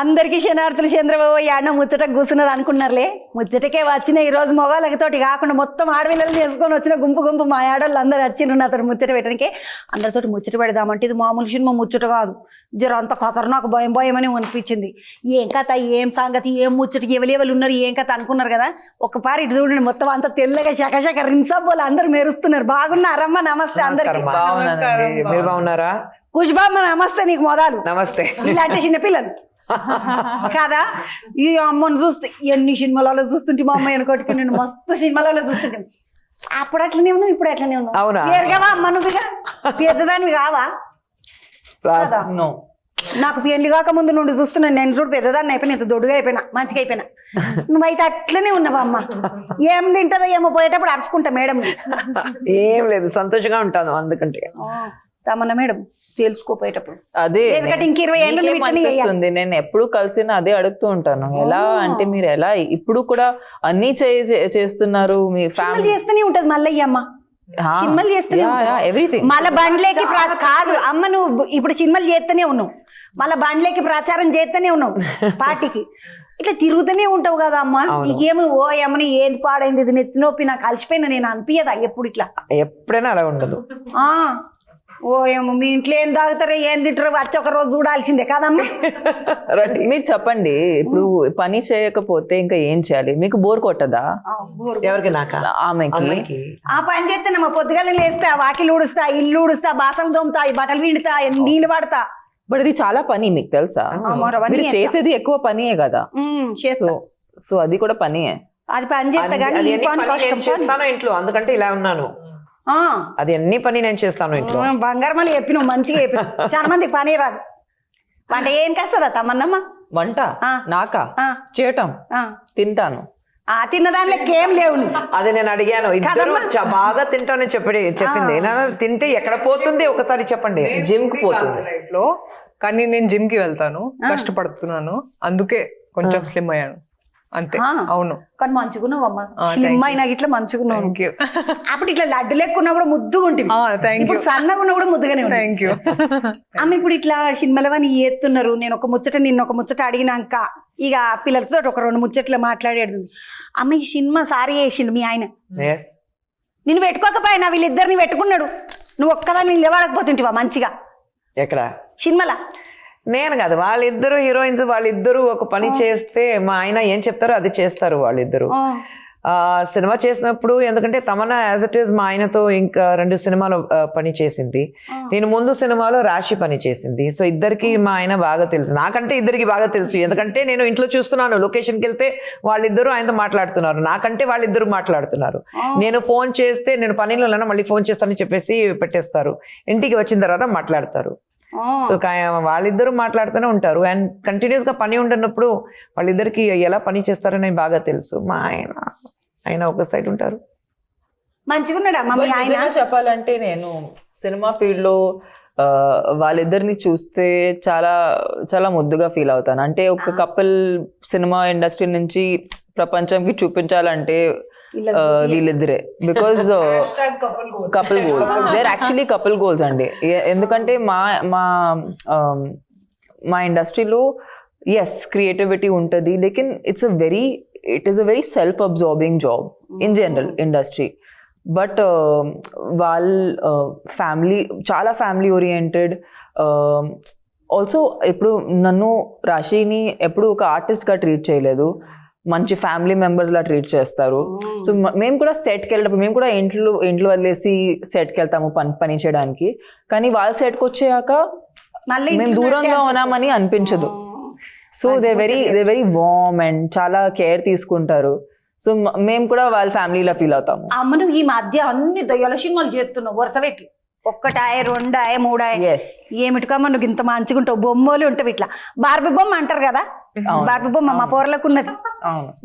అందరికీ శనార్థులు చంద్రబాబు యాడ ముచ్చట కూర్చున్నది అనుకున్నారులే. ముచ్చటకే వచ్చిన ఈ రోజు మొగాళ్ళతోటి కాకుండా మొత్తం ఆడపిల్లలు చేసుకొని వచ్చిన గుంపు మా ఆడవాళ్ళు అందరు వచ్చిండ్రు నాతో ముచ్చట పెట్టడానికి. అందరితోటి ముచ్చట పెడదామంటే ఇది మామూలు సినిమా ముచ్చట కాదు, జర అంత ఖతర్నాకు భయం అని అనిపించింది. ఏం కథ, ఏం సంగతి, ఏం ముచ్చట, ఎవరు ఉన్నారు, ఏం కథ అనుకున్నారు కదా. ఒక్కపారి ఇటు చూడండి, మొత్తం అంతా తెల్లగా శకశక రిన్సబ్బోలు అందరు మెరుస్తున్నారు. బాగున్నారమ్మా, నమస్తే అందరికి. బాగున్నారా కుష్బామ్మ? నమస్తే నీకు మొదలు. నమస్తే. ఇలాంటి చిన్నపిల్లలు కదా, ఈ అమ్మను చూస్తే ఎన్ని సినిమాలలో చూస్తుంటే మా అమ్మాయిని కొట్టుకుని నేను మస్తు సినిమాలలో చూస్తుంటే. అప్పుడు అట్లనే ఉన్నావు, ఇప్పుడు అట్లనే ఉన్నావు. అవునా? పేరుగావా అమ్మ, నువ్వుగా పెద్దదానివి కావా? నాకు పెళ్లి కాక ముందు నుండి చూస్తున్నాను నేను. చూడు పెద్దదాన్ని అయిపోయినా, ఇంత దొడ్డుగా అయిపోయినా, మంచిగా అయిపోయినా. నువ్వైతే అట్లనే ఉన్నావా అమ్మ? ఏం తింటుందో ఏమో, పోయేటప్పుడు అరుచుకుంటా మేడం. ఏం లేదు, సంతోషంగా ఉంటాను అందుకంటే. తమన్నా మేడం తెలుసుకోపోయేటప్పుడు అదే ఎందుకంటే ఇంక 20 ఏళ్ళు అనిపిస్తుంది. నేను ఎప్పుడు కలిసిన అదే అడుగుతూ ఉంటాను, ఎలా అంటే మీరు ఎలా ఇప్పుడు కూడా అన్ని చేస్తున్నారు, మీ ఫ్యామిలీ చేస్తూనే ఉంటది మల్లయ్య అమ్మ. సినిమాలు చేస్తూనే ఎవ్రీథింగ్. మళ్ళీ బండ్లేకి కాదు అమ్మ, నువ్వు ఇప్పుడు సినిమాలు చేస్తూనే ఉన్నావు, మళ్ళీ బండ్లేకి ప్రచారం చేస్తూనే ఉన్నావు పార్టీకి, ఇట్లా తిరుగుతూనే ఉంటావు కదా అమ్మ. నీకేమి ఓ అమ్మని ఏది పాడైంది, ఇది నెత్తి నొప్పి, నాకు కలిసిపోయినా నేను అనిపించదా ఎప్పుడు ఇట్లా? ఎప్పుడైనా అలా ఉండదు. ఓ ఏమో మీ ఇంట్లో ఏం తాగుతారో ఏం తింటారో వచ్చి ఒక రోజు చూడాల్సిందే కదమ్మా. మీరు చెప్పండి, ఇప్పుడు పని చేయకపోతే ఇంకా ఏం చేయాలి? మీకు బోర్ కొట్టదా? ఎవరికి? నాకా? ఆమెకి. ఆ పని చేస్తేనేమో పొద్దుగాల లేస్తా, వాకిలు ఊడుస్తా, ఇల్లు ఊడుస్తా, బాసలు తోముతా, బట్టలు పిండుతా, నీళ్ళు పడతా. బట్ ఇది చాలా పని, మీకు తెలుసా? మీరు చేసేది ఎక్కువ పనియే కదా, సో అది కూడా పనియే. అది పని చేస్తా కానీ చేస్తాను ఇంట్లో, అందుకంటే ఇలా ఉన్నాను. అది అన్ని పని నేను చేస్తాను ఇంట్లో. బంగారమని చెప్పినావు, మంచిగా చెప్పినావు. చాలా మందికి పని రాదు. వంట ఏం కాస్తుందా తమన్నమ్మ? వంట నాకా? చేయటం, తింటాను. తిన్నదానిలోకి ఏం లేవు. అది నేను అడిగాను, ఇద్దరు బాగా తింటానని చెప్పింది. తింటే ఎక్కడ పోతుంది ఒకసారి చెప్పండి. జిమ్ కి పోతుంది లైఫ్ లో, కానీ నేను జిమ్ కి వెళ్తాను, కష్టపడుతున్నాను, అందుకే కొంచెం స్లిమ్ అయ్యాను అంతే. అవును, కానీ మంచుకున్నావు అమ్మ, స్లిమ్ అయినా ఇట్లా మంచుకున్నావు. అప్పుడు ఇట్లా లడ్డు లెక్కున్నా కూడా ముద్దుగా ఉంటుంది, ఇప్పుడు సన్నగా ఉన్నా కూడా ముద్దుగానే ఉంది. Thank you. అమ్మ ఇప్పుడు ఇట్లా సినిమాలవని చేస్తున్నారు. నేను ఒక ముచ్చట నిన్న ఒక ముచ్చట అడిగినాక ఇక పిల్లలతో ఒక 2 ముచ్చట్లు మాట్లాడేది. అమ్మ ఈ సినిమా సారీ చేసిండు మీ ఆయన, నిన్ను పెట్టుకోకపోయినా వీళ్ళిద్దరిని పెట్టుకున్నాడు, నువ్వు ఒక్కదాన్ని నిలబడకపోతుంటివా మంచిగా? ఎక్కడ సినిమాలా? నేను కాదు, వాళ్ళిద్దరు హీరోయిన్స్, వాళ్ళిద్దరూ ఒక పని చేస్తే మా ఆయన ఏం చెప్తారో అది చేస్తారు వాళ్ళిద్దరు. సినిమా చేసినప్పుడు ఎందుకంటే తమన్నా యాజ్ ఇట్ ఈస్ మా ఆయనతో ఇంకా 2 సినిమాలు పని చేసింది. నేను ముందు సినిమాలో రాశి పని చేసింది. సో ఇద్దరికి మా ఆయన బాగా తెలుసు, నాకంటే ఇద్దరికి బాగా తెలుసు. ఎందుకంటే నేను ఇంట్లో చూస్తున్నాను, లొకేషన్కి వెళ్తే వాళ్ళిద్దరూ ఆయనతో మాట్లాడుతున్నారు, నాకంటే వాళ్ళిద్దరు మాట్లాడుతున్నారు. నేను ఫోన్ చేస్తే నేను పనిలో మళ్ళీ ఫోన్ చేస్తానని చెప్పేసి పెట్టేస్తారు, ఇంటికి వచ్చిన తర్వాత మాట్లాడతారు. సో వాళ్ళిద్దరూ మాట్లాడుతూనే ఉంటారు. అండ్ కంటిన్యూస్ గా పని ఉంటున్నప్పుడు వాళ్ళిద్దరికి ఎలా పని చేస్తారని బాగా తెలుసు. మా ఆయన ఒక సైడ్ ఉంటారు. మంచిగా చెప్పాలంటే నేను సినిమా ఫీల్డ్ లో వాళ్ళిద్దరిని చూస్తే చాలా చాలా ముద్దుగా ఫీల్ అవుతాను. అంటే ఒక కపుల్ సినిమా ఇండస్ట్రీ నుంచి ప్రపంచంకి చూపించాలంటే వీళ్ళిద్దరే. Because couple goals, there actually couple goals అండి. ఎందుకంటే మా ఇండస్ట్రీలో ఎస్ క్రియేటివిటీ ఉంటుంది, లేకిన్ it is a very self absorbing job in general industry. But వాళ్ళ ఫ్యామిలీ చాలా ఫ్యామిలీ ఓరియంటెడ్. ఆల్సో ఇప్పుడు నన్ను రాశిని ఎప్పుడు ఒక ఆర్టిస్ట్గా ట్రీట్ చేయలేదు, మంచి ఫ్యామిలీ మెంబర్స్ లా ట్రీట్ చేస్తారు. సో మేము కూడా సెట్కి వెళ్ళేటప్పుడు మేము కూడా ఇంట్లో వదిలేసి సెట్కి వెళ్తాము పని చేయడానికి. కానీ వాళ్ళ సెట్కి వచ్చాక మేము దూరంగా ఉన్నామని అనిపించదు. So they very warm and చాలా కేర్ తీసుకుంటారు. సో మేము కూడా వాళ్ళ ఫ్యామిలీలో ఫీల్ అవుతాము. అమ్మను ఈ మధ్య అన్ని దొయ్యాల సినిమాలు చేస్తున్నావు వరుస పెట్టి, 1, 2, 3. ఏమిటికమ్మా నువ్వు ఇంత మంచిగా ఉంటావు, బొమ్మలు ఉంటావు ఇట్లా. బార్బీ బొమ్మ అంటారు కదా, బార్బీ బొమ్మ మా పోరలకు ఉన్నది.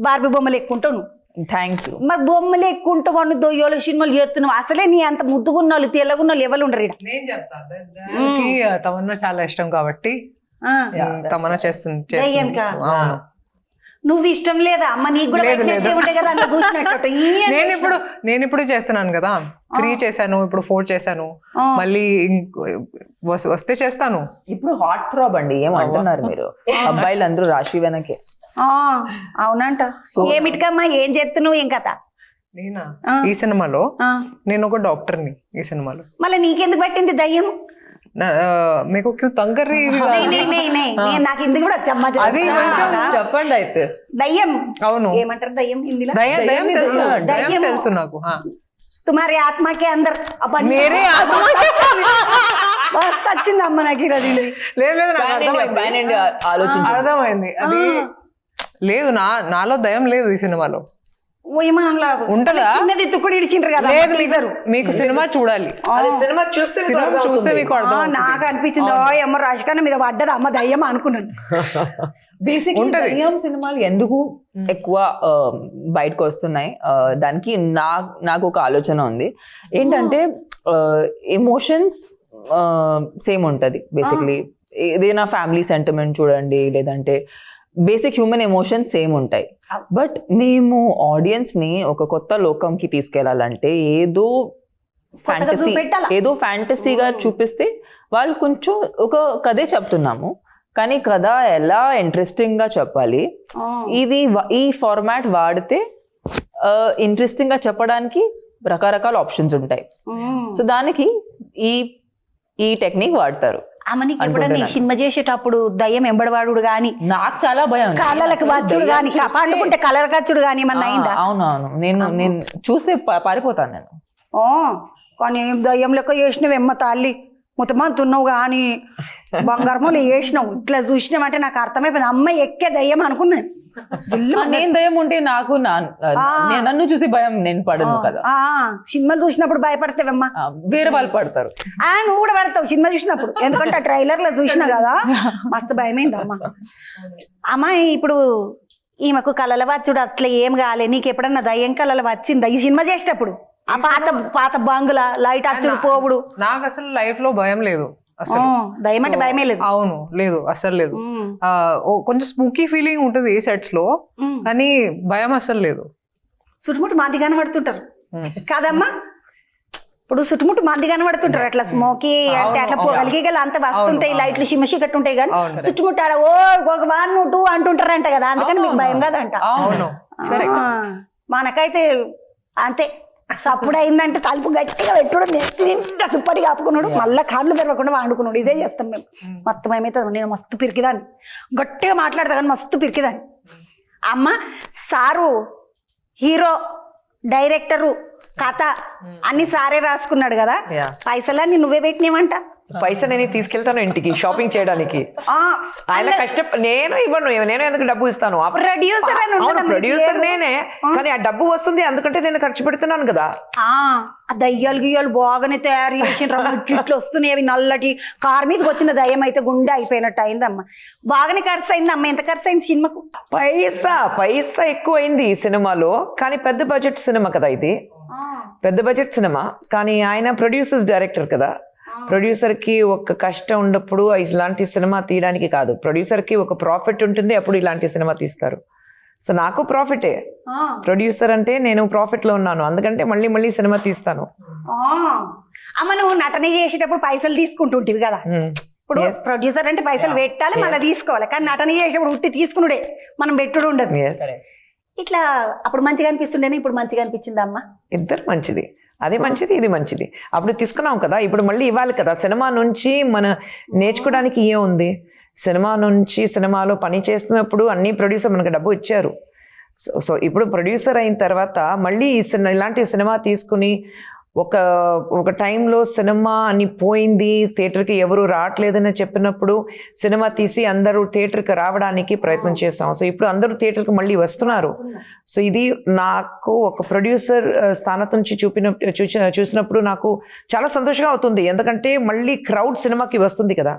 బార్బీ బొమ్మలు ఎక్కుంటావు నువ్వు. Thank you. మరి బొమ్మలు ఎక్కుంటావు అను దొయ్యోల సినిమాలు చేస్తున్నావు. అసలే నీ అంత ముద్దుగున్నాళ్ళు తెల్లగున్నాళ్ళు ఎవరు ఉండరు. నేను చెప్తాను, తమన్నా చాలా ఇష్టం కాబట్టి తమన్నా చేస్తుంది. నువ్వు ఇష్టం లేదా అమ్మ? నీకు కూడా లేదు, బయట లేదు. ఉంటాయి కదా అందులో చూసినట్టు. నేను ఇప్పుడు చేస్తున్నాను కదా, 3 చేశాను, ఇప్పుడు 4 చేశాను, మళ్ళీ వస్తే చేస్తాను. ఇప్పుడు హాట్ థ్రాబ్ అండి, ఏమంటున్నారు మీరు? అబ్బాయిలు అందరూ రాశి వెనకే. అవునంట. ఏమిటికమ్మా, ఏం చేస్తున్నావు, ఏం కథ? నేనా ఈ సినిమాలో నేను ఒక డాక్టర్ని ఈ సినిమాలో. మళ్ళీ నీకెందుకు పట్టింది దయ్యం? మీకు క్యూ తంగర్రి నాకు ఇందుకు కూడా వచ్చమ్మా. అది కొంచెం చెప్పండి అయితే. దయ్యం అవును, ఏమంటారు దయ్యం హిందీలో? దయ్యం తెలుసు, దయ్యం తెలుసు నాకు. తుమారి ఆత్మకే అందరు మేరే మస్తు వచ్చింది అమ్మ నాకు ఈరోజు. లేదు లేదు, నాకు అర్థమైంది, ఆలోచించి అర్థమైంది. అది లేదు, నాలో దయ్యం లేదు ఈ సినిమాలో. ఉంటదా? తుక్కుడు ఇడిచిండ్రు కదా. లేదు, మీకు సినిమా చూడాలి, సినిమా చూస్తే చూస్తే మీకు అర్థం. నాకు అనిపించింది ఏమో రాజకీయ మీద పడ్డది అమ్మ దయ్యం అనుకున్నాను. బేసిక్లీ దయ్యం సినిమాలు ఎందుకు ఎక్కువ బయటకు వస్తున్నాయి, దానికి నాకు ఒక ఆలోచన ఉంది. ఏంటంటే ఎమోషన్స్ సేమ్ ఉంటది బేసిక్లీ. ఏదైనా ఫ్యామిలీ సెంటిమెంట్ చూడండి, లేదంటే బేసిక్ హ్యూమన్ ఎమోషన్స్ సేమ్ ఉంటాయి. బట్ మేము ఆడియన్స్ ని ఒక కొత్త లోకంకి తీసుకెళ్లాలంటే ఏదో ఫ్యాంటసీగా చూపిస్తే వాళ్ళు కొంచెం ఒక కథే చెప్తున్నాము, కానీ కథ ఎలా ఇంట్రెస్టింగ్ గా చెప్పాలి, ఈ ఫార్మాట్ వాడితే ఇంట్రెస్టింగ్ గా చెప్పడానికి రకరకాల ఆప్షన్స్ ఉంటాయి. సో దానికి ఈ టెక్నిక్ వాడతారు. అమ్మనికి ఎప్పుడన్నా ఈ సినిమా చేసేటప్పుడు దయ్యం ఎంబడవాడు గాని, నాకు చాలా భయం, కళ్ళకి వచ్చుడు గాని, పండుకుంటే కళ్ళకి వచ్చుడు గాని ఏమన్నా అయిందా? అవునవును, నేను చూస్తే పారిపోతాను నేను. కానీ దయ్యం లెక్క చేసినవేమ్మ తల్లి, ముతమంతున్నావు కానీ బంగారములు వేసినావు. ఇట్లా చూసినామంటే నాకు అర్థమైపోయింది, అమ్మాయి ఎక్కే దయ్యం అనుకున్నాను. నేను దయ్యం ఉంటే నాకు నన్ను చూసి భయం నేను పడను కదా. సినిమాలు చూసినప్పుడు భయపడతావమ్మా, వేరే వాళ్ళు పడతారు. నువ్వు కూడా పడతావు సినిమా చూసినప్పుడు, ఎందుకంటే ఆ ట్రైలర్ లో చూసినా కదా మస్తు భయమైంది అమ్మ. అమ్మాయి ఇప్పుడు ఈమెకు కళల వచ్చుడు అట్లా ఏం కాలే, నీకు ఎప్పుడన్నా దయ్యం కళలు వచ్చిందా ఈ సినిమా చేసేటప్పుడు? ఆ పాత బంగుల లైట్ అచ్చుడు పోవుడు. నాకు అసలు లైఫ్ లో భయం లేదు అసలు. దయ్యం అంటే భయమే లేదు. అవును, లేదు, అసలు లేదు. కొంచెం స్పూకీ ఫీలింగ్ ఉంటుంది ఏ సెట్స్ లో, కానీ భయం అసలు లేదు. చుట్టుముట్టు మంది కనబడుతుంటారు కాదమ్మా, ఇప్పుడు చుట్టుముట్టు మంది కనబడుతుంటారు, అట్లా స్మోకీ అంటే అట్లా పొగలిగి గల అంత వస్తుంటాయి, లైట్లు సిమసి కట్టుంటాయి, కానీ చుట్టుముట్టు ఆడ ఒక 1 2 అంటుంటారంట కదా, అందుకని మీకు భయం కాదంట. మనకైతే అంతే, సప్పుడు అయిందంటే తలుపు గట్టిగా పెట్టుడు, నెత్తి నిండా తుప్పటి కాపుకున్నాడు, మళ్ళీ కాళ్ళు తెరవకుండా వండుకున్నాడు. ఇదే చేస్తాం మేము. మొత్తం ఏమైతుంది, నేను మస్తు పిరికిదాన్ని, గట్టిగా మాట్లాడతా కానీ మస్తు పిరికిదాన్ని. అమ్మ సారు హీరో డైరెక్టరు కథ అన్ని సారే రాసుకున్నాడు కదా, పైసలన్నీ నువ్వే పెట్టినవంట. పైసా నేను తీసుకెళ్తాను ఇంటికి షాపింగ్ చేయడానికి. ఆయన నేను ఇవ్వను, నేను ఎందుకు డబ్బు ఇస్తాను? ప్రొడ్యూసర్ నేనే, కానీ ఆ డబ్బు వస్తుంది అందుకంటే నేను ఖర్చు పెడుతున్నాను కదా. ఆ దయ్యాలు గియ్యాలు బాగానే తయారు చేసిన ఇట్లు వస్తున్నాయి, అవి నల్లటి కార్ మీదకి వచ్చిన దయ్యం అయితే గుండె అయిపోయినట్టు అయిందమ్మా. బాగానే ఖర్చు అయింది అమ్మ. ఎంత ఖర్చు అయింది సినిమాకు? పైసా ఎక్కువ అయింది ఈ సినిమాలో, కానీ పెద్ద బడ్జెట్ సినిమా కదా ఇది, పెద్ద బడ్జెట్ సినిమా. కానీ ఆయన ప్రొడ్యూసర్స్ డైరెక్టర్ కదా, ప్రొడ్యూసర్ కి ఒక కష్టం ఉన్నప్పుడు ఇలాంటి సినిమా తీయడానికి కాదు, ప్రొడ్యూసర్ కి ఒక ప్రాఫిట్ ఉంటుంది, అప్పుడు ఇలాంటి సినిమా తీస్తారు. సో నాకు ప్రాఫిటే, ప్రొడ్యూసర్ అంటే నేను ప్రాఫిట్ లో ఉన్నాను, అందుకంటే మళ్ళీ సినిమా తీస్తాను. అమ్మ నువ్వు నటన చేసేటప్పుడు పైసలు తీసుకుంటుంటివి కదా, ఇప్పుడు ప్రొడ్యూసర్ అంటే పైసలు పెట్టాలి మళ్ళీ తీసుకోవాలి, కానీ నటన చేసేటప్పుడు ఉట్టి తీసుకున్నాడే, మనం పెట్టుడు ఉండదు. ఇట్లా అప్పుడు మంచిగా అనిపిస్తుండేనే, ఇప్పుడు మంచిగా అనిపించింది అమ్మ? ఇద్దరు మంచిది, అది మంచిది ఇది మంచిది. అప్పుడు తీసుకున్నాం కదా, ఇప్పుడు మళ్ళీ ఇవ్వాలి కదా. సినిమా నుంచి మన నేర్చుకోవడానికి ఏముంది? సినిమా నుంచి సినిమాలో పని చేస్తున్నప్పుడు అన్ని ప్రొడ్యూసర్ మనకు డబ్బు ఇచ్చారు. సో ఇప్పుడు ప్రొడ్యూసర్ అయిన తర్వాత మళ్ళీ ఇలాంటి సినిమా తీసుకుని ఒక టైంలో సినిమా అని పోయింది, థియేటర్కి ఎవరు రావట్లేదని చెప్పినప్పుడు సినిమా తీసి అందరూ థియేటర్కి రావడానికి ప్రయత్నం చేస్తాం. సో ఇప్పుడు అందరూ థియేటర్కి మళ్ళీ వస్తున్నారు. సో ఇది నాకు ఒక ప్రొడ్యూసర్ స్థానం నుంచి చూసినప్పుడు నాకు చాలా సంతోషంగా అవుతుంది, ఎందుకంటే మళ్ళీ క్రౌడ్ సినిమాకి వస్తుంది కదా.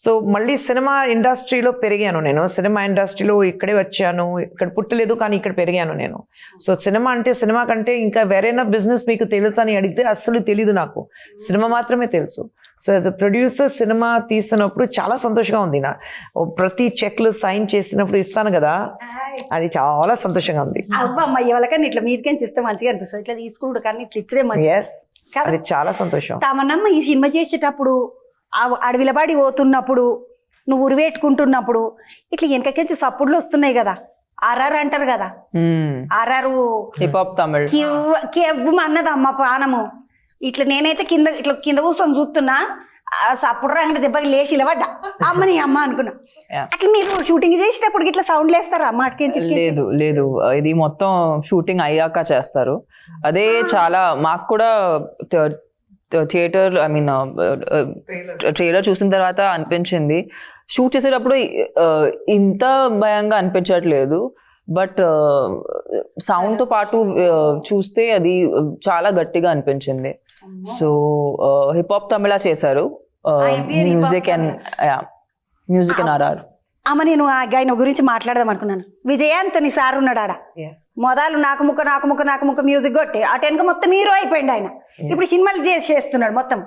సో మళ్ళీ సినిమా ఇండస్ట్రీలో పెరిగాను నేను, సినిమా ఇండస్ట్రీలో ఇక్కడే వచ్చాను, ఇక్కడ పుట్టలేదు కానీ ఇక్కడ పెరిగాను నేను. సో సినిమా అంటే సినిమా కంటే ఇంకా వేరేనా బిజినెస్ మీకు తెలుసు అని అడిగితే అస్సలు తెలీదు, నాకు సినిమా మాత్రమే తెలుసు. So as a producer cinema తీసినప్పుడు చాలా సంతోషంగా ఉంది. ప్రతి చెక్లు సైన్ చేసినప్పుడు ఇస్తాను కదా, అది చాలా సంతోషంగా ఉంది. అబ్బమ్మ ఎవరికైనా ఇట్లా మీదకని ఇస్తే మంచిగా అనిపిస్తుంది, ఇట్లా తీసుకుంటు కానీ ఇట్లా ఇచ్చడే మంచి. ఎస్, అది చాలా సంతోషం. తమనమ్మ ఈ సినిమా చేసేటప్పుడు అడవిలబడి పోతున్నప్పుడు నువ్వు ఉరివేట్టుకుంటున్నప్పుడు ఇట్లా వెనకకించి సప్పుడులు వస్తున్నాయి కదా, ఆర్ఆర్ అంటారు కదా, ఆర్ఆర్ హిప్ హాప్ తమిళ్ కెవ్వు అన్నదమ్మ పానము. ఇట్లా నేనైతే ఇట్లా కింద కూర్చొని చూస్తున్నా, సప్పుడు రంగ దెబ్బకి లేచి ఇలబడ్డా, అమ్మని అమ్మ అనుకున్నా. అట్లా మీరు షూటింగ్ చేసేటప్పుడు ఇట్లా సౌండ్ లేస్తారా అమ్మ? లేదు లేదు, ఇది మొత్తం షూటింగ్ అయ్యాక చేస్తారు. అదే చాలా మాకు కూడా థియేటర్ ట్రైలర్ చూసిన తర్వాత అనిపించింది, షూట్ చేసేటప్పుడు ఇంత భయంగా అనిపించట్లేదు, బట్ సౌండ్తో పాటు చూస్తే అది చాలా గట్టిగా అనిపించింది. సో హిప్ హాప్ తమిళ చేశారు, మ్యూజిక్ అండ్ ఆర్ఆర్. అమ్మ నేను ఆయన గురించి మాట్లాడదాం అనుకున్నాను. విజయాంతని సార్ ఉన్నాడు ఆడ, మొదలు నాకు ముక్క మ్యూజిక్ కొట్టి అటు వెనుక మొత్తం హీరో అయిపోయింది ఆయన. ఇప్పుడు సినిమాలు చేస్తున్నాడు మొత్తం.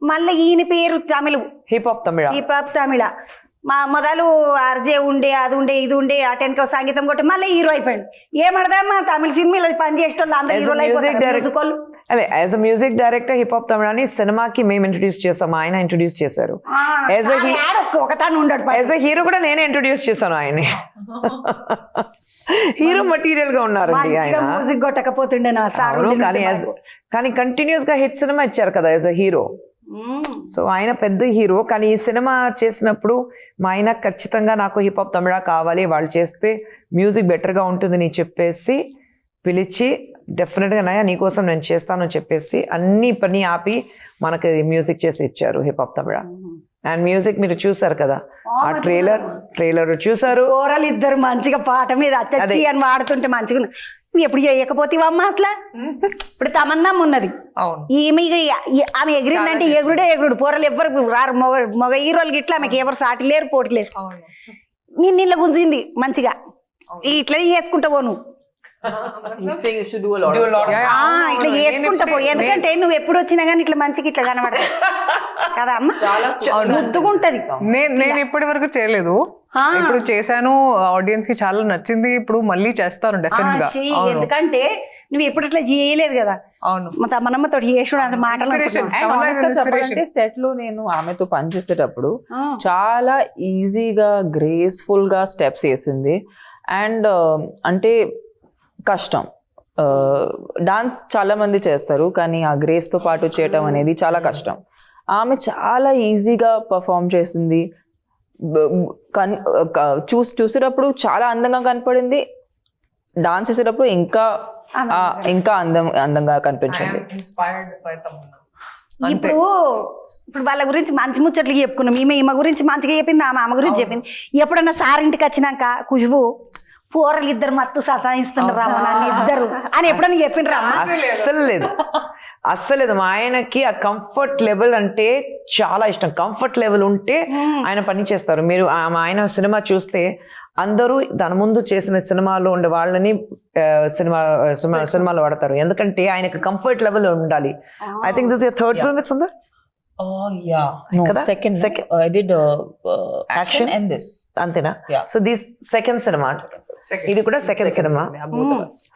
మళ్ళీ ఈయన పేరు తమిళ, హిప్ హాప్ తమిళ. మొదలు ఆర్జే ఉండే అది ఉండే ఇది ఉండే అటు వెనుక సంగీతం కొట్టి మళ్ళీ హీరో అయిపోయింది. ఏమడదామా తమిళ సినిమాలో పని చేసేటోళ్ళు అందరూ హీరోలు అయిపోతారు. అదే as a music director hip hop తమిళని సినిమాకి మేము ఇంట్రొడ్యూస్ చేసాము, ఆయన ఇంట్రొడ్యూస్ చేశారు. యాజ్ అ హీరో కూడా నేనే ఇంట్రొడ్యూస్ చేశాను ఆయన్ని. హీరో మెటీరియల్ గా ఉన్నారు ఆయన, మ్యూజిక్ కొట్టకపోతుండే నా సార్. కానీ కంటిన్యూస్ గా హిట్ సినిమా ఇచ్చారు కదా యాజ్ అ హీరో. సో ఆయన పెద్ద హీరో, కానీ ఈ సినిమా చేసినప్పుడు మా ఆయన ఖచ్చితంగా నాకు హిప్ హాప్ తమిళ కావాలి, వాళ్ళు చేస్తే మ్యూజిక్ బెటర్గా ఉంటుందని చెప్పేసి పిలిచి డెఫినెట్గా నయా నీకోసం నేను చేస్తాను చెప్పేసి అన్ని పని ఆపి మనకి మ్యూజిక్ చేసి ఇచ్చారు hip hop Tamil. And music మీరు చూసారు కదా, ఆ ట్రైలర్ చూసారు. కూరలు ఇద్దరు మంచిగా పాట మీద అచ్చచ్చి అని వాడుతుంటే మంచిగా నువ్వు ఎప్పుడు చేయకపోతేవమ్మా అట్లా. ఇప్పుడు తమన్నమ్మ ఉన్నది, ఆమె ఎగిరిందంటే ఎగురుడు. పూరలు ఎవరు రారు, మగ హీరోలకి ఇట్లా ఆమెకి ఎవరు సాటి లేరు, పోటీ లేరు. నేను నీళ్ళ గుంజింది మంచిగా, ఇట్లా చేసుకుంటా పో నువ్వు, ఇట్లా చేసుకుంటా పో. ఎందుకంటే నువ్వు ఎప్పుడు వచ్చినా కానీ ఇట్లా మంచిగా ఇట్లా కనబడతావు కదా అమ్మ, ముద్దుగుంటది. నేను ఇప్పటి వరకు చేయలేదు, ఇప్పుడు చేశాను, ఆడియన్స్ కి చాలా నచ్చింది. ఇప్పుడు మళ్ళీ చేస్తాను డెఫినెట్ గా, ఎందుకంటే నువ్వు ఎప్పుడు ఇట్లా చేయలేదు కదా. అవును, మనమ్మతో చేసుడు అంటే మాటలు. సెట్ లో నేను ఆమెతో పనిచేసేటప్పుడు చాలా ఈజీగా గ్రేస్ఫుల్ గా స్టెప్స్ వేసింది. అండ్ అంటే కష్టం, డాన్స్ చాలా మంది చేస్తారు కానీ ఆ గ్రేస్ తో పాటు చేయటం అనేది చాలా కష్టం. ఆమె చాలా ఈజీగా పర్ఫామ్ చేసింది, చూసేటప్పుడు చాలా అందంగా కనపడింది, డాన్స్ చేసేటప్పుడు ఇంకా అందంగా కనిపించింది. ఇప్పుడు వాళ్ళ గురించి మంచి ముచ్చట్లు చెప్పుకున్నాం, ఈమె గురించి మంచిగా చెప్పింది, ఆమె అమ్మ గురించి చెప్పింది. ఎప్పుడన్నా సార్ ఇంటికి వచ్చినాక ఖుష్బు పూరలు ఇద్దరు మత్తు సతాయిస్తున్నారు నన్ను ఇద్దరు అని ఎప్పుడన్నా చెప్పిండ్రా? అస్సలు లేదు. మా ఆయనకి ఆ కంఫర్ట్ లెవెల్ అంటే చాలా ఇష్టం. కంఫర్ట్ లెవెల్ ఉంటే ఆయన పని చేస్తారు. మీరు మా ఆయన సినిమా చూస్తే అందరూ దాని ముందు చేసిన సినిమాలో ఉండే వాళ్ళని సినిమాలో వాడతారు, ఎందుకంటే ఆయనకి కంఫర్ట్ లెవెల్ ఉండాలి. I think this third film it's ఉందా? అంతేనా? సో దిస్ సెకండ్ సినిమా, ఇది కూడా సెకండ్ సినిమా.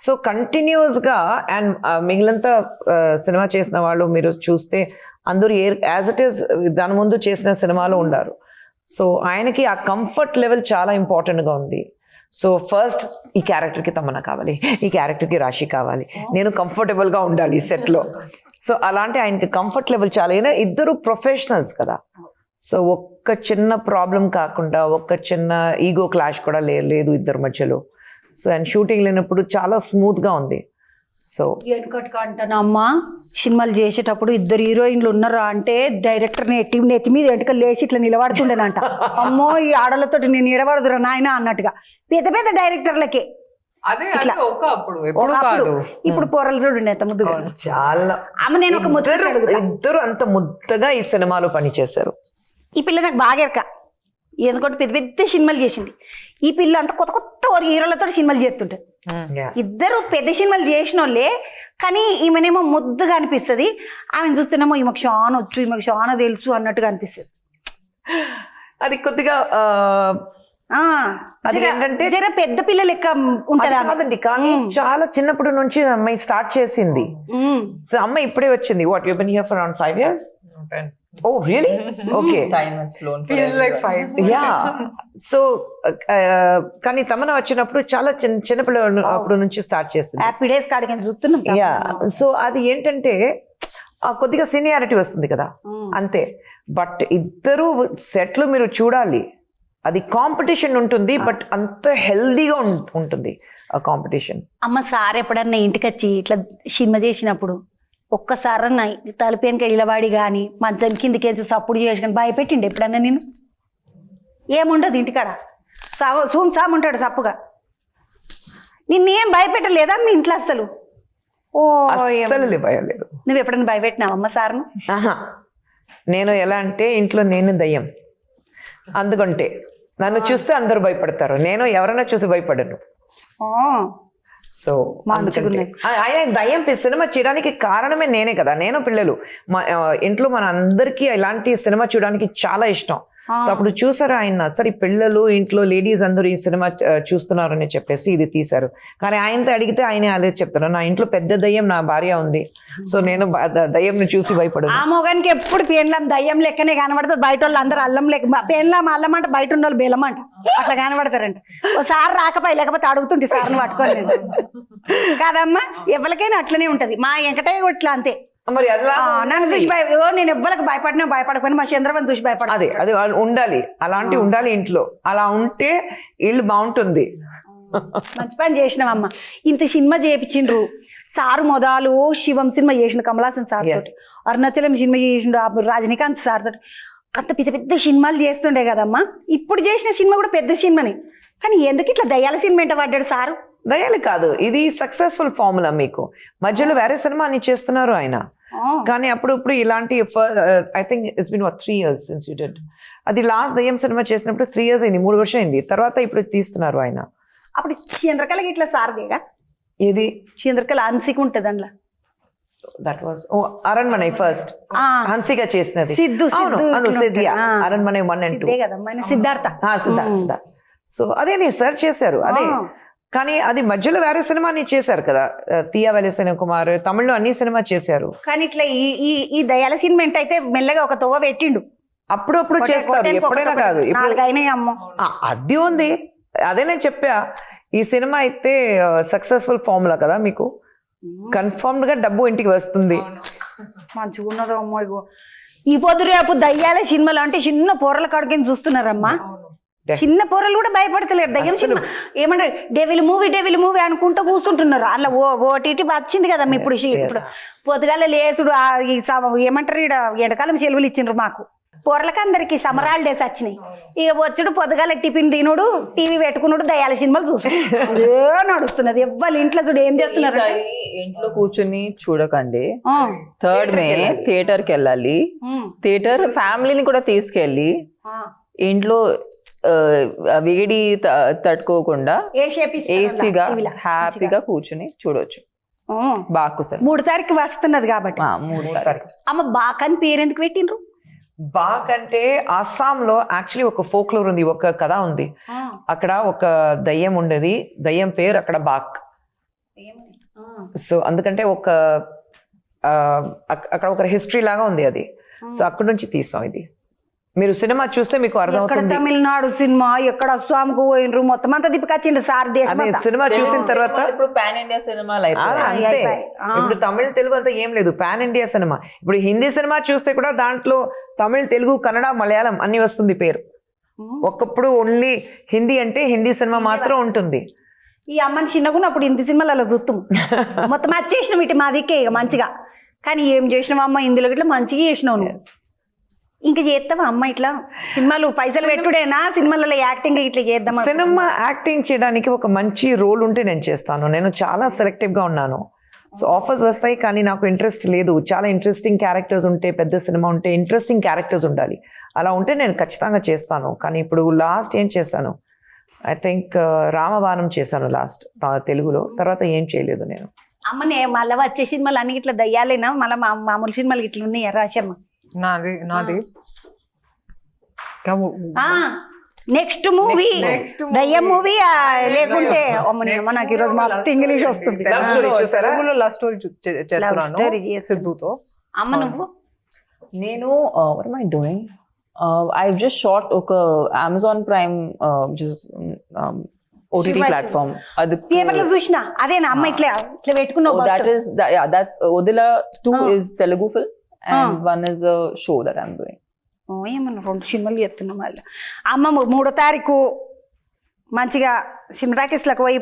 సో కంటిన్యూస్ గా అండ్ మిగిలినంత సినిమా చేసిన వాళ్ళు మీరు చూస్తే అందరూ యాజ్ ఇట్ ఈస్ దాని ముందు చేసిన సినిమాలో ఉండారు. సో ఆయనకి ఆ కంఫర్ట్ లెవెల్ చాలా ఇంపార్టెంట్ గా ఉంది. సో ఫస్ట్ ఈ క్యారెక్టర్కి తమన్నా కావాలి, ఈ క్యారెక్టర్కి రాశి కావాలి, నేను కంఫర్టబుల్ గా ఉండాలి సెట్ లో. సో అలాంటి ఆయనకి కంఫర్ట్ లెవెల్ చాలా. ఇద్దరు ప్రొఫెషనల్స్ కదా, సో ఒక్క చిన్న ప్రాబ్లం కాకుండా ఒక్క చిన్న ఈగో క్లాష్ కూడా లేదు ఇద్దరు మధ్యలో. సో అండ్ షూటింగ్ లేనప్పుడు చాలా స్మూత్ గా ఉంది. సో అంటానమ్మా, సినిమాలు చేసేటప్పుడు ఇద్దరు హీరోయిన్లు ఉన్నారా అంటే డైరెక్టర్ నెత్తి మీద ఎంటకలు లేచి ఇట్లా నిలబడుతుండేనంట. అమ్మో ఈ ఆడలతో నేను నిలబడదురా నాయన అన్నట్టుగా పెద్ద పెద్ద డైరెక్టర్లకే. ఇప్పుడు పోరలు చూడండి ఎంత ముద్దుగా చాలా. అమ్మ నేను ఒక ముద్దు ఇద్దరు అంత ముద్దగా ఈ సినిమాలో పనిచేశారు. ఈ పిల్ల నాకు బాగా ఎరక, ఎందుకంటే పెద్ద పెద్ద సినిమాలు చేసింది. ఈ పిల్ల అంత కొత్త కొత్త హీరోలతో సినిమాలు చేస్తుంటారు. ఇద్దరు పెద్ద సినిమాలు చేసిన వాళ్ళే, కానీ ఈమెనేమో ముద్దుగా అనిపిస్తుంది, ఆమెను చూస్తేనేమో ఈమెకు చాలా వచ్చు, ఈమెకు చాలా తెలుసు అన్నట్టుగా అనిపిస్తుంది. అది కొద్దిగా ఆ, అది జర- ఏంటంటే జర పెద్ద పిల్ల లెక్క ఉంటదా అది కాదండి, కానీ చాలా చిన్నప్పటి నుంచి అమ్మాయి స్టార్ట్ చేసింది. సో అమ్మాయి ఇప్పుడే వచ్చింది. What you been here for around 5 years? Oh really? Okay. Time has flown for Feels like everyone. 5. Yeah. So కానీ తమన్నా వచ్చినప్పుడు చాలా చిన్నపిల్ల అప్పుడు నుంచి స్టార్ట్ చేసింది. హ్యాపీ డేస్ కాడికి చూస్తున్నాం. యా. సో అది ఏంటంటే కొద్దిగా సీనియారిటీ వస్తుంది కదా, అంతే. బట్ ఇద్దరు సెట్లు మీరు చూడాలి, అది కాంపిటీషన్ ఉంటుంది, బట్ అంత హెల్దీగా ఉంటుంది ఆ కాంపిటీషన్. అమ్మ సార్ ఎప్పుడన్నా ఇంటికి వచ్చి ఇట్లా సినిమా చేసినప్పుడు ఒక్కసారన్నా తలుపేనక ఇలవాడి కానీ మంచం కిందికేసి సప్పుడు చేసి కానీ భయపెట్టిండు ఎప్పుడన్నా నేను? ఏముండదు ఇంటికాడ, సామ్ ఉంటాడు సప్పుగా. నిన్నేం భయపెట్టలేదా మీ ఇంట్లో అసలు? ఓ అస్సలు భయం లేదు. నువ్వు ఎప్పుడన్నా భయపెట్టినావు అమ్మ సార్ను? ఆహా, నేను ఎలా అంటే ఇంట్లో నేను దయ్యం, అందుకంటే నన్ను చూస్తే అందరూ భయపడతారు, నేను ఎవరైనా చూసి భయపడను. ఓ, సో ఆయన దయ్యం సినిమా చేయడానికి కారణమే నేనే కదా, నేను పిల్లలు ఇంట్లో మన అందరికీ ఇలాంటి సినిమా చూడడానికి చాలా ఇష్టం. సో అప్పుడు చూసారు ఆయన, సరే పిల్లలు ఇంట్లో లేడీస్ అందరూ ఈ సినిమా చూస్తున్నారు అని చెప్పేసి ఇది తీశారు. కానీ ఆయనతో అడిగితే ఆయన అదే చెప్తారు, నా ఇంట్లో పెద్ద దయ్యం నా భార్య ఉంది, సో నేను దయ్యంని చూసి భయపడను. ఆ మొగానికి ఎప్పుడు పేర్లాం దయ్యం లెక్కనే కనబడుతుంది, బయట వాళ్ళు అందరూ అల్లం లెక్క, పేర్లాం అల్లం అంట, బయట ఉన్న వాళ్ళు బెల్లం అంట, అట్లా కనబడతారంట. ఓ సార్ రాకపోయి లేకపోతే అడుగుతుంటే సార్ని పట్టుకొని నేను కాదమ్మా, ఎవరికైనా అట్లనే ఉంటది. మా వెంకటయ్య ఇట్లా అంతే, మరి అలా నన్ను చూసి నేను ఎవ్వరికి భయపడకపోయినా మా చంద్రబాబు చూసి భయపడ. అదే అది ఉండాలి, అలాంటి ఉండాలి ఇంట్లో, అలా ఉంటే ఇల్లు బాగుంటుంది. మంచి పని చేసినావమ్మా. ఇంత సినిమా చేయించిండ్రు సారు, మొదలు శివం సినిమా చేసిన కమలాసన్ సార్ తోటి, అరుణాచలం సినిమా చేసిండు రజనీకాంత్ సార్ తోటి, అంత పెద్ద పెద్ద సినిమాలు చేస్తుండే కదమ్మా. ఇప్పుడు చేసిన సినిమా కూడా పెద్ద సినిమాని, కానీ ఎందుకు ఇట్లా దయ్యాల సినిమా ఎంట పడ్డాడు సారు? దయాలు కాదు, ఇది సక్సెస్ఫుల్ ఫార్ములా. మీకు మధ్యలో వేరే సినిమా అని చేస్తున్నారు ఆయన, కానీ అప్పుడప్పుడు ఇలాంటి I think it's been 3 years since you did. అది లాస్ట్ దయ్యం సినిమా చేసినప్పుడు 3 years అయింది, 3 వర్షం అయింది. తర్వాత ఇప్పుడు తీస్తున్నారు ఆయన. అప్పుడు చంద్రకళకి ఇట్లా సారదేగా, ఏది చంద్రకళ అన్సిక్ ఉంటుంది అందులో. దట్ వాస్ అరణ్మనై ఫస్ట్ హన్సిగా చేసినది. సిద్ధు అవును సిద్ధి, అరణ్మనై 1 and 2 కదమ్మా, సిద్ధార్థ. సిద్ధార్థ. సో అదే నేను సెర్చ్ చేశారు అదే, కానీ అది మధ్యలో వేరే సినిమా చేశారు కదా, తీయ వెలసిన కుమార్, తమిళ్లో అన్ని సినిమా చేశారు. కానీ ఇట్లా ఈ దయాల సినిమా అయితే మెల్లగా ఒక తోవ పెట్టిండు. అప్పుడు చేస్తారు, ఎప్పుడైనా కాదు. అమ్మ అది ఉంది, అదే నేను చెప్పా. ఈ సినిమా అయితే సక్సెస్ఫుల్ ఫార్ములా కదా, మీకు కన్ఫర్మ్డ్ గా డబ్బు ఇంటికి వస్తుంది. మంచిగా ఉన్నదో అమ్మో. ఇగో ఈ పొద్దు రేపు దయ్యాల సినిమాలు అంటే చిన్న పొరల కడుకుని చూస్తున్నారమ్మా. చిన్న పొరలు కూడా భయపడతలేరు. దయ్యం సినిమా ఏమంటారు, డెవిల్ మూవీ అనుకుంటూ కూర్చుంటున్నారు. అలా ఓటీటీ వచ్చింది కదా ఇప్పుడు. ఇప్పుడు పొద్దుగాల లేసుడు ఏమంటారు, ఇక్కడ ఎండకాలం సెలవులు ఇచ్చిండ్రు మాకు పొరలకి, అందరికి సమ్మర్ హాలిడేస్ వచ్చినాయి. ఇక వచ్చుడు పొద్దుగాల టిఫిన్ తినుడు, టీవీ పెట్టుకున్నాడు, దయ్యాల సినిమాలు చూస్తున్నాడు, నడుస్తున్నది. ఎవ్వరు ఇంట్లో చూడు ఏం చేస్తున్నారు. ఇంట్లో కూర్చుని చూడకండి. 3rd May థియేటర్కి వెళ్ళాలి. థియేటర్ ఫ్యామిలీని కూడా తీసుకెళ్ళి ఇంట్లో వేడి తట్టుకోకుండా ఏసీగా హ్యాపీగా కూర్చుని చూడొచ్చు. బాకు సార్ 3 తారీఖు వస్తున్నది కాబట్టి. 3 తారీఖు. అమ్మ బాక్ అని పేరు ఎందుకు పెట్టిండ్రు? బాక్ అంటే అస్సాంలో యాక్చువల్లీ ఒక ఫోక్లోర్ ఉంది, ఒక కథ ఉంది. అక్కడ ఒక దయ్యం ఉండేది, దయ్యం పేరు అక్కడ బాక్. సో అందుకంటే అక్కడ ఒక హిస్టరీ లాగా ఉంది అది. సో అక్కడ నుంచి తీసాం ఇది. మీరు సినిమా చూస్తే మీకు అర్థమవుతుంది. తమిళనాడు సినిమా, ఎక్కడ అస్సాంకు పోయినరు, మొత్తం అంతా తిప్పికొచ్చిండు సార్ దేశం. సినిమా చూసిన తర్వాత ఇప్పుడు పాన్ ఇండియా సినిమాలు అంతే. ఇప్పుడు తమిళ తెలుగు అంతా ఏం లేదు, పాన్ ఇండియా సినిమా. ఇప్పుడు హిందీ సినిమా చూస్తే కూడా దాంట్లో తమిళ, తెలుగు, కన్నడ, మలయాళం అన్ని వస్తుంది పేరు. ఒకప్పుడు ఓన్లీ హిందీ అంటే హిందీ సినిమా మాత్రం ఉంటుంది. ఈ అమ్మని చిన్నగున్నప్పుడు హిందీ సినిమాలు అలా చూస్తాం, మొత్తం వచ్చేసినాం ఇటు మా దిక్కే ఇక మంచిగా. కానీ ఏం చేసినావు అమ్మ, ఇందులో ఇట్లా మంచిగా చేసినావు నువ్వు. ఇంకా చేస్తావా అమ్మ ఇట్లా సినిమాలు? పైసలు పెట్టుడేనా సినిమాలలో యాక్టింగ్ ఇట్లా చేద్దాం? సినిమా యాక్టింగ్ చేయడానికి ఒక మంచి రోల్ ఉంటే నేను చేస్తాను. నేను చాలా సెలెక్టివ్గా ఉన్నాను. సో ఆఫర్స్ వస్తాయి, కానీ నాకు ఇంట్రెస్ట్ లేదు. చాలా ఇంట్రెస్టింగ్ క్యారెక్టర్స్ ఉంటే, పెద్ద సినిమా ఉంటే ఇంట్రెస్టింగ్ క్యారెక్టర్స్ ఉండాలి. అలా ఉంటే నేను ఖచ్చితంగా చేస్తాను. కానీ ఇప్పుడు లాస్ట్ ఏం చేశాను, ఐ థింక్ రామబాణం చేశాను లాస్ట్ తెలుగులో. తర్వాత ఏం చేయలేదు నేను. అమ్మనే మళ్ళీ వచ్చే సినిమాలు అన్ని ఇట్లా దయ్యాలేనా, మళ్ళీ మామూలు సినిమాలు ఇట్లా ఉన్నాయా రాశమ్మ? నాది నెక్స్ట్ మూవీ దయ్యం మూవీ లేకుంటే మనకి ఈరోజు మొత్తం ఇంగ్లీష్ వస్తుంది. Love story చూసారా? లవ్ స్టోరీ చేస్తున్నాను story చేస్తా. సిద్ధుతో. అమ్మ నువ్వు నేను what am I doing? I've just shot ఒక Amazon Prime just OTT platform. అది పేపర్లో చూసిన అదేనా అమ్మ ఇట్లా ఇట్లా పెట్టుకున్నావు that's Odila 2 is Telugu film and one is a show that I'm doing. ఏమన్నా 2 సినిమాలు చేస్తున్నాం మళ్ళీ. అమ్మ 3వ తారీఖు మంచిగా సినిమాకిస్లకు పోయి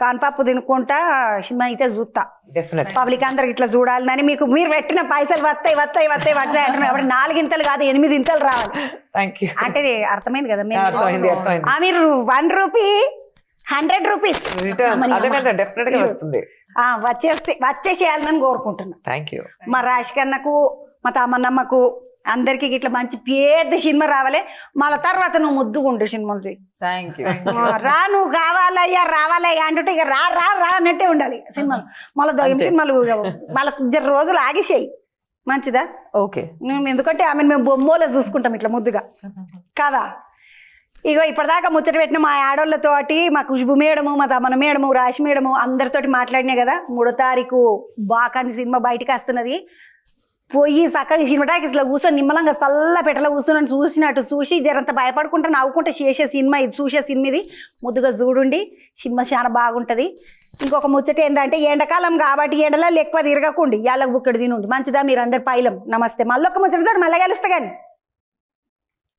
కాన్పాపు తినుకుంటా సినిమా అయితే చూస్తా. డెఫినెట్ పబ్లిక్ అందరికి ఇట్లా చూడాలని మీరు పెట్టిన పైసలు వస్తాయి అంటున్నారు. అప్పుడు 4 ఇంతలు కాదు 8 ఇంతలు రావాలి థ్యాంక్ యూ. అంటే అర్థమైంది కదా అర్థమైంది. మీరు 1 రూపీ 100 రూపీస్ అదేనంటే డెఫినెట్ గా వస్తుంది. వచ్చేసేయాలని కోరుకుంటున్నా. Thank you. మా రాశికన్నకు మా తమ్మన్నమ్మకు అందరికి ఇట్లా మంచి పెద్ద సినిమా రావాలి. మళ్ళీ తర్వాత నువ్వు ముద్దుగుండు సినిమాలు చూయి. Thank you. రా నువ్వు కావాలయ్యా రావాలయ్యా అంటుంటే ఇక రా రా రా అన్నట్టే ఉండాలి సినిమాలు. మళ్ళీ దయ్యం సినిమాలు మళ్ళీ 2 రోజులు ఆగేసేయి మంచిదా? Okay. ఎందుకంటే ఆమెను మేము బొమ్మలో చూసుకుంటాం ఇట్లా ముద్దుగా కదా. ఇగో ఇప్పటిదాకా ముచ్చట పెట్టిన మా ఆడోళ్ళతోటి మా ఖుష్బు మేడము మా తమన మేడము రాశి మేడము అందరితోటి మాట్లాడినా కదా. 3వ తారీఖు బాకాని సినిమా బయటకు వస్తున్నది. పోయి చక్కగా సినిమాటాకీస్లో కూర్చొని నిమ్మలంగా చల్ల పెట్టలో కూర్చొని చూసినట్టు చూసి జరంత భయపడుకుంటా నవ్వుకుంటా చేసే సినిమా ఇది. చూసే సినిమా ఇది ముద్దుగా చూడండి. సినిమా చాలా బాగుంటుంది. ఇంకొక ముచ్చట ఏంటంటే ఎండాకాలం కాబట్టి ఎండలో ఎక్కువ తిరగకుండి. ఇవాళ బుక్కడు తినండి మంచిదా మీరు అందరు పైలం. నమస్తే. మళ్ళొక్క ముచ్చటతో మళ్ళీ కలుస్తా కానీ.